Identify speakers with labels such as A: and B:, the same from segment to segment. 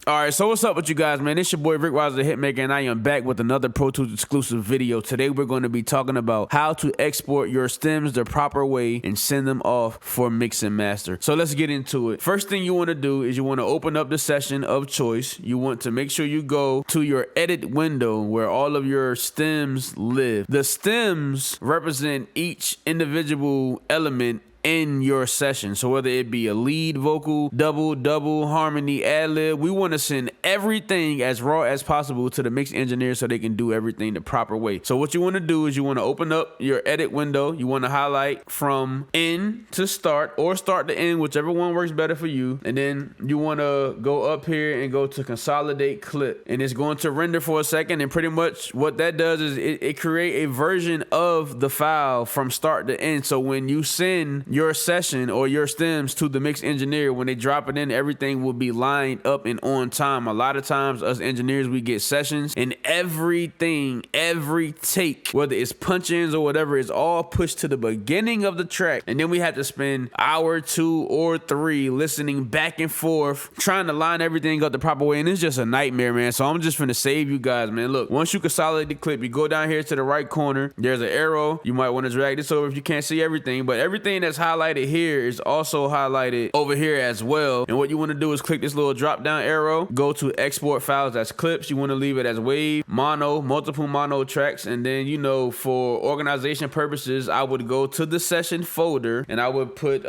A: All right, so what's up with you guys, man? It's your boy Rick Wise, the Hitmaker, and I am back with another Pro Tools exclusive video. Today, we're going to be talking about how to export your stems the proper way and send them off for mix and master. So let's get into it. First thing you want to do is you want to open up the session of choice. You want to make sure you go to your edit window where all of your stems live. The stems represent each individual element in your session. So whether it be a lead vocal, double, harmony, ad-lib, we want to send everything as raw as possible to the mix engineer so they can do everything the proper way. So what you want to do is you want to open up your edit window. You want to highlight from end to start or start to end, whichever one works better for you. And then you want to go up here and go to Consolidate Clip. And it's going to render for a second. And pretty much what that does is it create a version of the file from start to end. So when you send your session or your stems to the mix engineer, when they drop it in, everything will be lined up and on time. A lot of times us engineers, we get sessions and everything, every take, whether it's punch-ins or whatever, is all pushed to the beginning of the track, and then we have to spend hour, 2 or 3 listening back and forth trying to line everything up the proper way, and it's just a nightmare, man. So I'm just gonna save you guys, man. Look, once you consolidate the clip, you go down here to the right corner, there's an arrow. You might want to drag this over if you can't see everything, but everything that's highlighted here is also highlighted over here as well. And what you want to do is click this little drop down arrow, go to export files as clips. You want to leave it as wave, mono, multiple mono tracks, and then, you know, for organization purposes, I would go to the session folder and I would put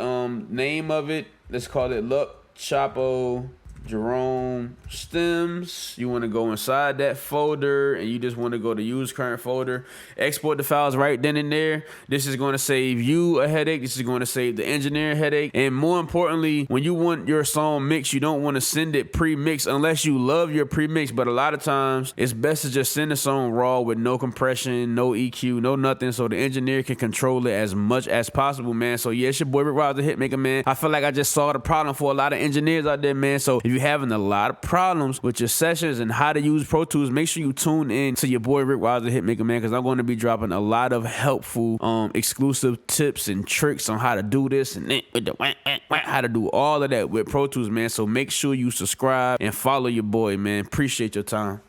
A: name of it, let's call it Luck Chapo Jerome stems. You want to go inside that folder and you just want to go to use current folder, export the files right then and there. This is going to save you a headache. This is going to save the engineer a headache. And more importantly, when you want your song mixed, you don't want to send it pre-mixed unless you love your pre-mix. But a lot of times it's best to just send the song raw with no compression, no EQ, no nothing, so the engineer can control it as much as possible, man. So yeah, it's your boy Rick Ross, the Hitmaker, man. I feel like I just solved the problem for a lot of engineers out there, man. So if you're having a lot of problems with your sessions and how to use Pro Tools, make sure you tune in to your boy Rick Wise, the Hitmaker, man, because I'm going to be dropping a lot of helpful exclusive tips and tricks on how to do this and how to do all of that with Pro Tools, man. So make sure you subscribe and follow your boy, man. Appreciate your time.